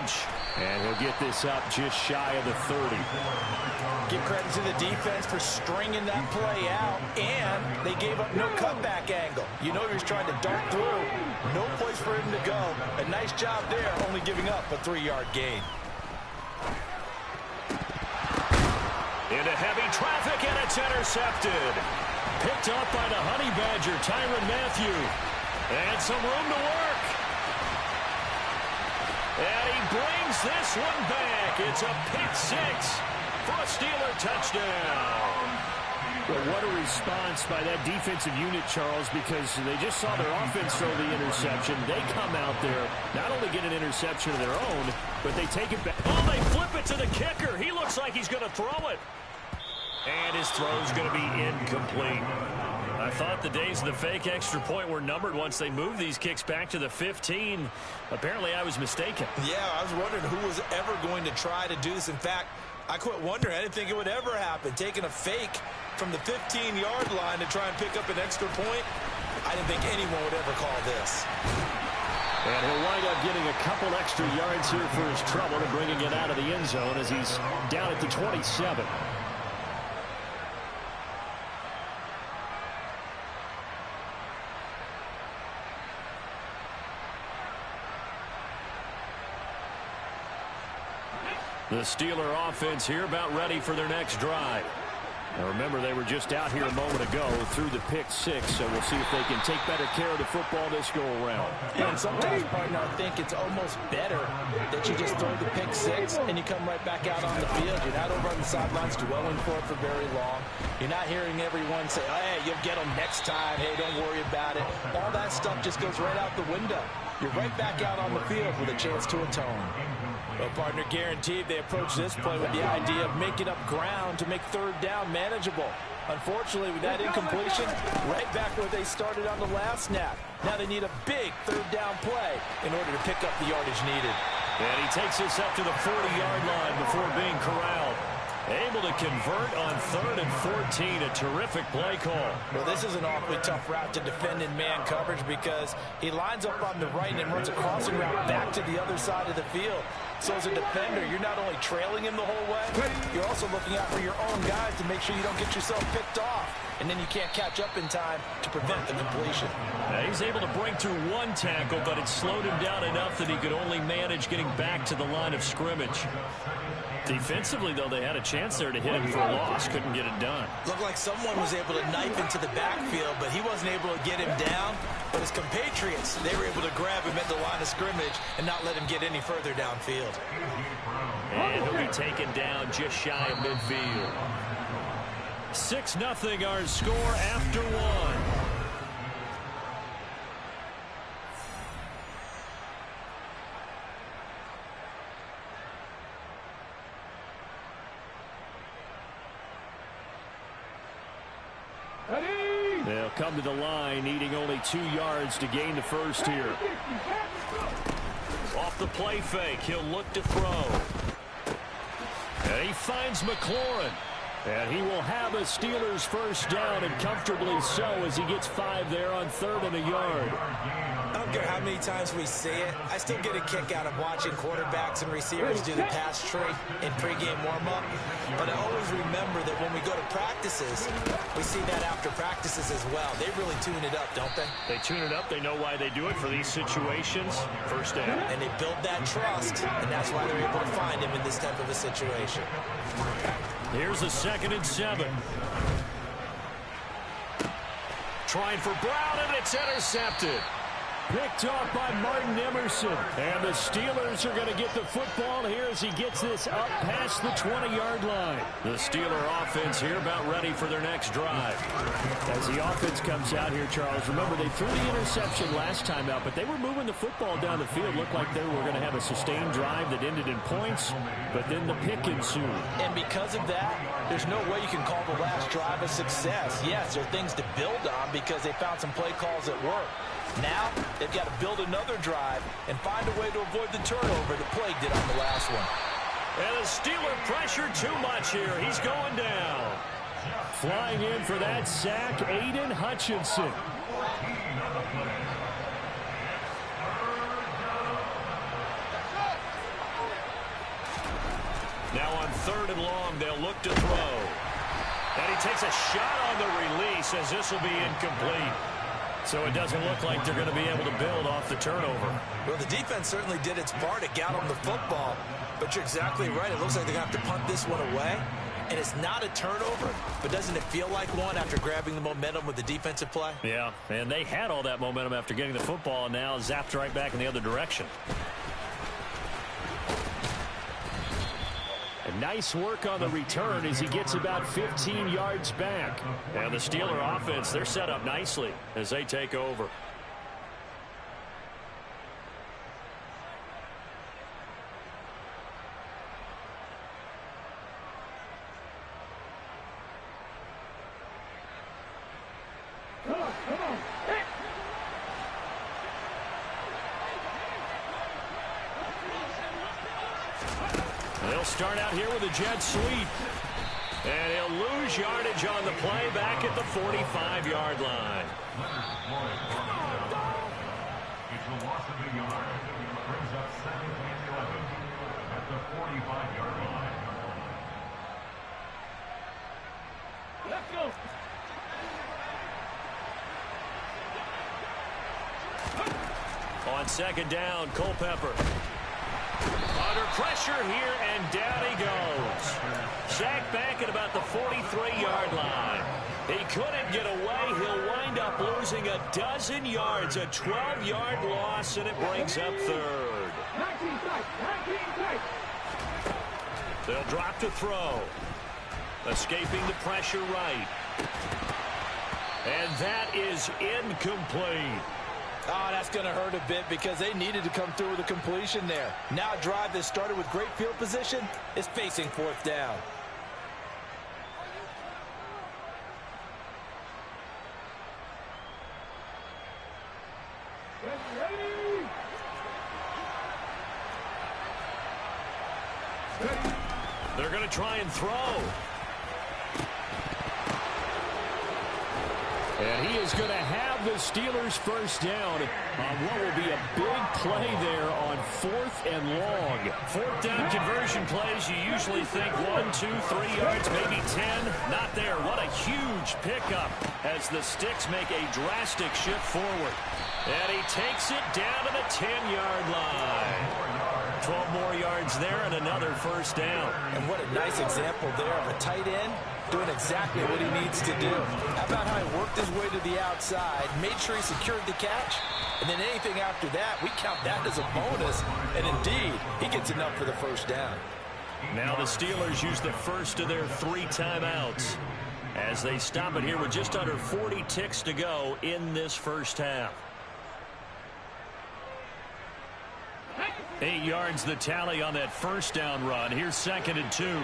bunch. And he'll get this up just shy of the 30. Give credit to the defense for stringing that play out, and they gave up no cutback angle. You know he was trying to dart through. No place for him to go. A nice job there, only giving up a 3-yard gain. Into heavy traffic, and it's intercepted. Picked up by the Honey Badger, Tyrann Mathieu. And some room to work. And he brings this one back. It's a pick 6 for a Steeler touchdown. Well, what a response by that defensive unit, Charles, because they just saw their offense throw the interception. They come out there, not only get an interception of their own, but they take it back. Oh, they flip it to the kicker. He looks like he's going to throw it. And his throw's going to be incomplete. I thought the days of the fake extra point were numbered once they moved these kicks back to the 15. Apparently, I was mistaken. Yeah, I was wondering who was ever going to try to do this. In fact, I quit wondering. I didn't think it would ever happen. Taking a fake from the 15-yard line to try and pick up an extra point, I didn't think anyone would ever call this. And he'll wind up getting a couple extra yards here for his trouble and bringing it out of the end zone as he's down at the 27. The Steeler offense here about ready for their next drive. Now remember, they were just out here a moment ago through the pick 6, so we'll see if they can take better care of the football this go around. And sometimes, partner, I think it's almost better that you just throw the pick 6 and you come right back out on the field. You're not over on the sidelines dwelling for it for very long. You're not hearing everyone say, hey, you'll get them next time. Hey, don't worry about it. All that stuff just goes right out the window. You're right back out on the field with a chance to atone. Well, partner, guaranteed they approach this play with the idea of making up ground to make third down manageable. Unfortunately, with that incompletion, right back where they started on the last snap. Now they need a big third down play in order to pick up the yardage needed. And he takes this up to the 40-yard line before being corralled. Able to convert on 3rd and 14. A terrific play call. Well, this is an awfully tough route to defend in man coverage because he lines up on the right and runs a crossing route back to the other side of the field. So as a defender, you're not only trailing him the whole way, you're also looking out for your own guys to make sure you don't get yourself picked off. And then you can't catch up in time to prevent the completion. Now he's able to break through one tackle, but it slowed him down enough that he could only manage getting back to the line of scrimmage. Defensively, though, they had a chance there to hit him for a loss. Couldn't get it done. Looked like someone was able to knife into the backfield, but he wasn't able to get him down. But his compatriots, they were able to grab him at the line of scrimmage and not let him get any further downfield. And he'll be taken down just shy of midfield. 6-0 our score after one. They'll come to the line, needing only 2 yards to gain the first here. Off the play fake, he'll look to throw. And he finds McLaurin. And he will have a Steelers first down, and comfortably so, as he gets 5 there on 3rd and a yard. I don't care how many times we see it. I still get a kick out of watching quarterbacks and receivers do the pass tree in pregame warm-up. But I always remember that when we go to practices, we see that after practices as well. They really tune it up, don't they? They tune it up. They know why they do it for these situations. First down. And they build that trust, and that's why they're able to find him in this type of a situation. Here's a 2nd and 7. Trying for Brown, and it's intercepted. Picked off by Martin Emerson. And the Steelers are going to get the football here as he gets this up past the 20-yard line. The Steeler offense here about ready for their next drive. As the offense comes out here, Charles, remember they threw the interception last time out, but they were moving the football down the field. Looked like they were going to have a sustained drive that ended in points, but then the pick ensued. And because of that, there's no way you can call the last drive a success. Yes, there are things to build on because they found some play calls that work. Now, they've got to build another drive and find a way to avoid the turnover that plagued it on the last one. And the Steeler pressure too much here. He's going down. Flying in for that sack, Aiden Hutchinson. Now on 3rd and long, they'll look to throw. And he takes a shot on the release as this will be incomplete. So it doesn't look like they're going to be able to build off the turnover. Well, the defense certainly did its part to get them the football. But you're exactly right. It looks like they're going to have to punt this one away. And it's not a turnover, but doesn't it feel like one after grabbing the momentum with the defensive play? Yeah, and they had all that momentum after getting the football, and now zapped right back in the other direction. And nice work on the return as he gets about 15 yards back. And the Steeler offense, they're set up nicely as they take over. They'll start out here with a jet sweep. And he'll lose yardage on the play back at the 45-yard line. It's a loss of a yard. Brings up 2nd and 11 at the 45-yard line. Let's go. On 2nd down, Culpepper. Under pressure here, and down he goes. Sacked back at about the 43-yard line. He couldn't get away. He'll wind up losing a dozen yards, a 12-yard loss, and it brings up 3rd. They'll drop to throw. Escaping the pressure right. And that is incomplete. Oh, that's going to hurt a bit because they needed to come through with a completion there. Now a drive that started with great field position is facing 4th down. They're going to try and throw. And he is going to have the Steelers first down on what will be a big play there on 4th and long. 4th down conversion plays, you usually think 1, 2, 3 yards, maybe 10. Not there. What a huge pickup as the Sticks make a drastic shift forward. And he takes it down to the 10-yard line. 12 more yards there and another first down. And what a nice example there of a tight end doing exactly what he needs to do. How about how he worked his way to the outside, made sure he secured the catch, and then anything after that, we count that as a bonus. And indeed, he gets enough for the first down. Now the Steelers use the first of their 3 timeouts as they stop it here with just under 40 ticks to go in this first half. 8 yards the tally on that first down run. Here's 2nd and 2.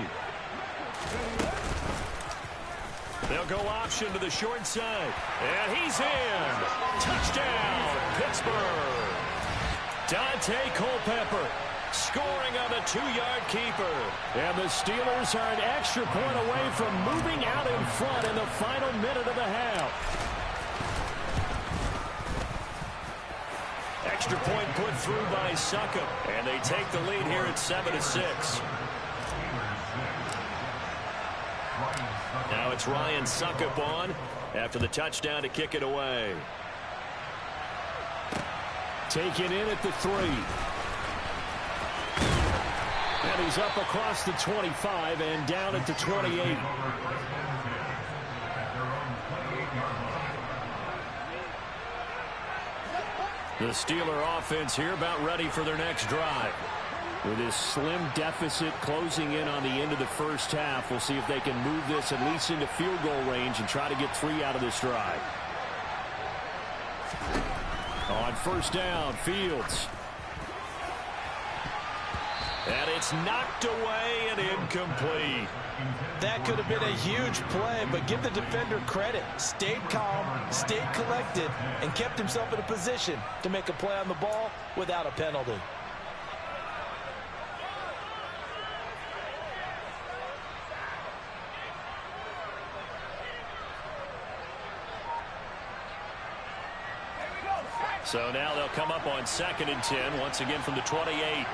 They'll go option to the short side. And he's in. Touchdown, Pittsburgh. Dante Culpepper scoring on the 2-yard keeper. And the Steelers are an extra point away from moving out in front in the final minute of the half. Extra point put through by Succop. And they take the lead here at 7-6. Now it's Ryan Succop on after the touchdown to kick it away. Taken in at the 3. And he's up across the 25 and down at the 28. The Steeler offense here about ready for their next drive. With this slim deficit closing in on the end of the first half, we'll see if they can move this at least into field goal range and try to get 3 out of this drive. On first down, Fields. And it's knocked away and incomplete. That could have been a huge play, but give the defender credit. Stayed calm, stayed collected, and kept himself in a position to make a play on the ball without a penalty. So now they'll come up on 2nd and 10, once again from the 28.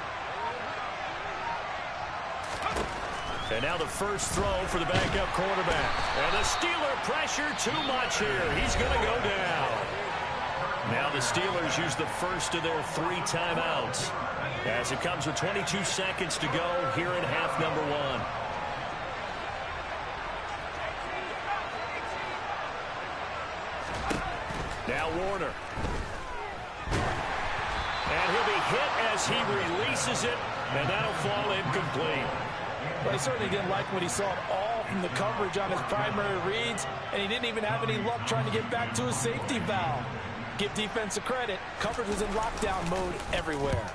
And now the first throw for the backup quarterback. And the Steeler pressure too much here. He's going to go down. Now the Steelers use the first of their 3 timeouts as it comes with 22 seconds to go here in half number 1. Now Warner. And he'll be hit as he releases it, and that'll fall incomplete. Well, he certainly didn't like what he saw at all from the coverage on his primary reads, and he didn't even have any luck trying to get back to his safety valve. Give defense a credit. Coverage was in lockdown mode everywhere.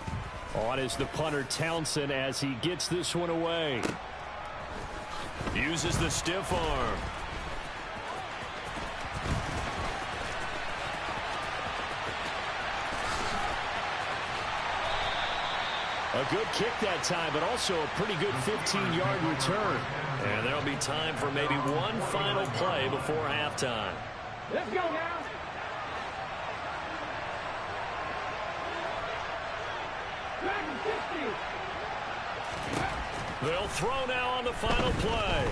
On is the punter Townsend as he gets this one away. Uses the stiff arm. A good kick that time, but also a pretty good 15-yard return. And there'll be time for maybe one final play before halftime. Let's go now. They'll throw now on the final play.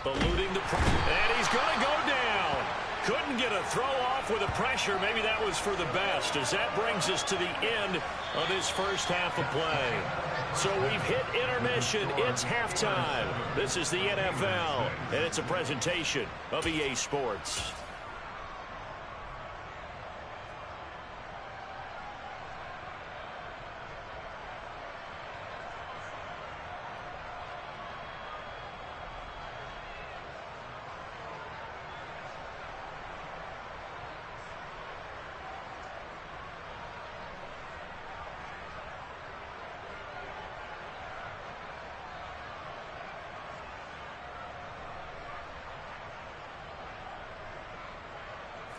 Eluding the pressure. And he's going to go down. Couldn't get a throw off with the pressure. Maybe that was for the best, as that brings us to the end of this first half of play. So we've hit intermission. It's halftime. This is the NFL, and it's a presentation of EA Sports.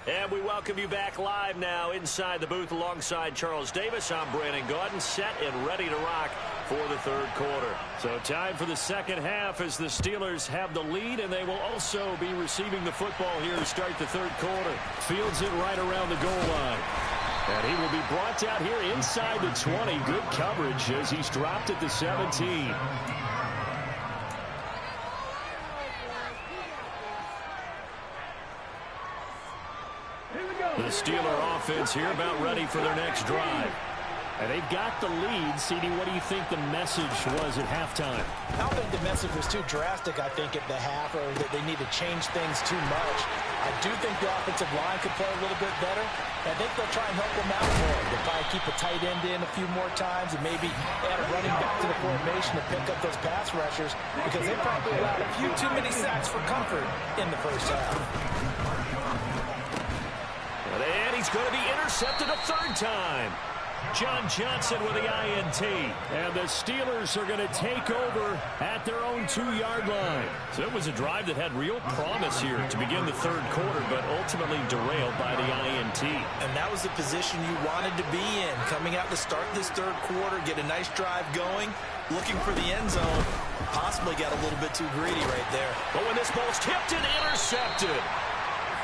And we welcome you back live now inside the booth alongside Charles Davis. I'm Brandon Gaudin, set and ready to rock for the third quarter. So time for the second half as the Steelers have the lead, and they will also be receiving the football here to start the third quarter. Fields it right around the goal line. And he will be brought out here inside the 20. Good coverage as he's dropped at the 17. The Steeler offense here about ready for their next drive. And they've got the lead. CD, what do you think the message was at halftime? I don't think the message was too drastic, I think, at the half, or that they need to change things too much. I do think the offensive line could play a little bit better. I think they'll try and help them out more. They'll probably keep a tight end in a few more times and maybe add a running back to the formation to pick up those pass rushers, because they probably allowed a few too many sacks for comfort in the first half. And he's going to be intercepted a third time. John Johnson with the INT. And the Steelers are going to take over at their own 2-yard line. So it was a drive that had real promise here to begin the third quarter, but ultimately derailed by the INT. And that was the position you wanted to be in. Coming out to start this third quarter, get a nice drive going, looking for the end zone. Possibly got a little bit too greedy right there. But when this ball's tipped and intercepted,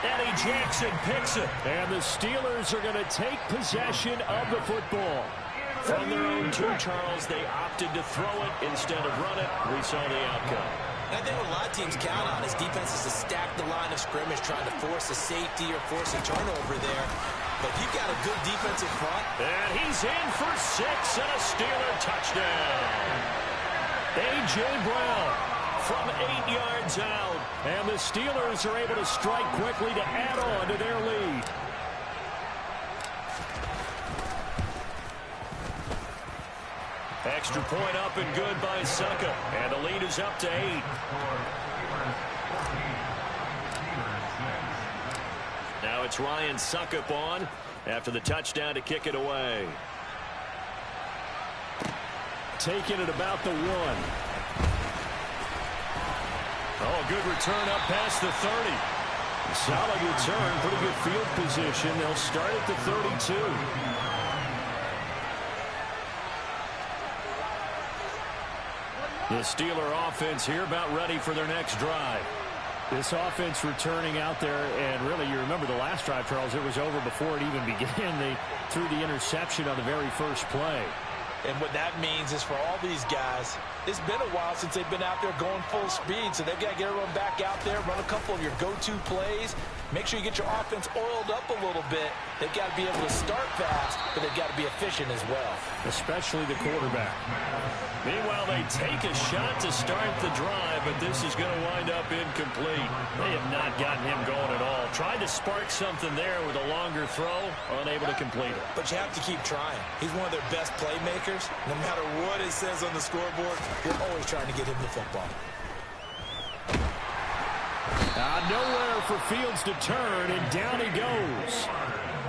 Eddie Jackson picks it. And the Steelers are going to take possession of the football. From their own 2, Charles, they opted to throw it instead of run it. We saw the outcome. I think what a lot of teams count on is defenses to stack the line of scrimmage, trying to force a safety or force a turnover there. But you've got a good defensive front. And he's in for 6 and a Steeler touchdown. A.J. Brown from 8 yards out. And the Steelers are able to strike quickly to add on to their lead. Extra point up and good by Succop. And the lead is up to 8. Now it's Ryan Succop on after the touchdown to kick it away. Taking it about the 1. Oh, good return up past the 30. Solid return, pretty good field position. They'll start at the 32. The Steeler offense here about ready for their next drive. This offense returning out there, and really, you remember the last drive, Charles, it was over before it even began. They threw the interception on the very first play. And what that means is for all these guys, it's been a while since they've been out there going full speed, so they've got to get everyone back out there, run a couple of your go-to plays, make sure you get your offense oiled up a little bit. They've got to be able to start fast, but they've got to be efficient as well. Especially the quarterback. Meanwhile, they take a shot to start the drive, but this is going to wind up incomplete. They have not gotten him going at all. Tried to spark something there with a longer throw, unable to complete it. But you have to keep trying. He's one of their best playmakers. No matter what it says on the scoreboard, you're always trying to get him the football. Nowhere for Fields to turn, and down he goes.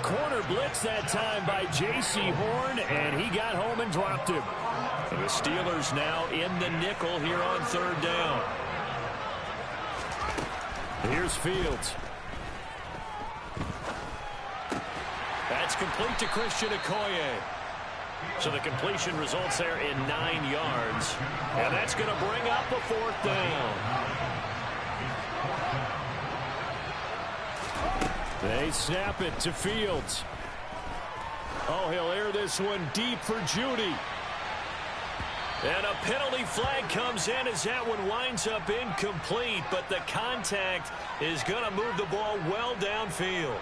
Corner blitz that time by J.C. Horn, and he got home and dropped him. And the Steelers now in the nickel here on third down. Here's Fields. That's complete to Christian Okoye. So the completion results there in 9 yards. And that's going to bring up a fourth down. They snap it to Fields. Oh, he'll air this one deep for Judy. And a penalty flag comes in as that one winds up incomplete, but the contact is going to move the ball well downfield.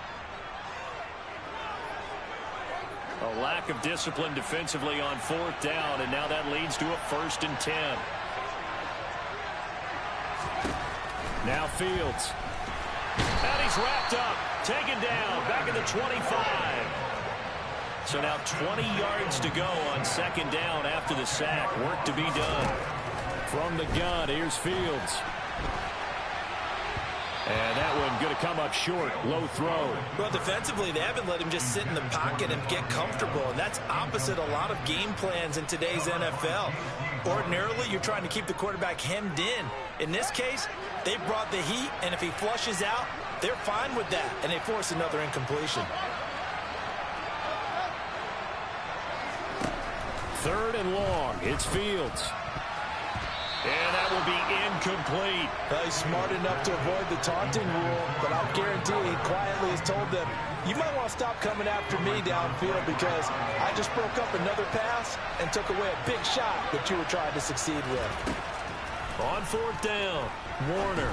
A lack of discipline defensively on fourth down, and now that leads to a 1st and 10. Now Fields. And he's wrapped up, taken down, back at the 25. So now 20 yards to go on 2nd down after the sack. Work to be done. From the gun, here's Fields. And that one going to come up short. Low throw. Well, defensively, they haven't let him just sit in the pocket and get comfortable. And that's opposite a lot of game plans in today's NFL. Ordinarily, you're trying to keep the quarterback hemmed in. In this case, they brought the heat, and if he flushes out, they're fine with that. And they force another incompletion. 3rd and long. It's Fields. And that will be incomplete. Well, he's smart enough to avoid the taunting rule, but I'll guarantee he quietly has told them, you might want to stop coming after me downfield because I just broke up another pass and took away a big shot that you were trying to succeed with. On 4th down, Warner.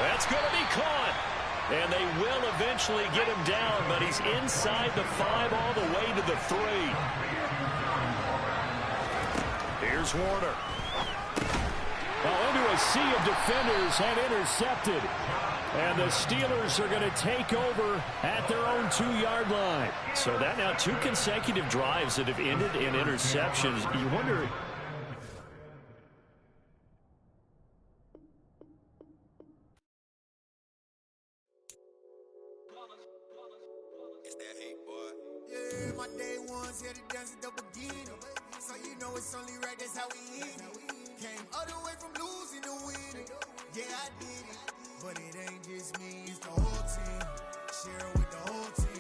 That's going to be caught. And they will eventually get him down, but he's inside the 5 all the way to the 3. Here's Warner. Well, into a sea of defenders and intercepted. And the Steelers are going to take over at their own 2-yard line. So that now 2 consecutive drives that have ended in interceptions. You wonder... My day ones here to dance at the beginning. So you know it's only right, that's how we end it. Came all the way from losing to winning. Yeah, I did it. But it ain't just me, it's the whole team. Share it with the whole team.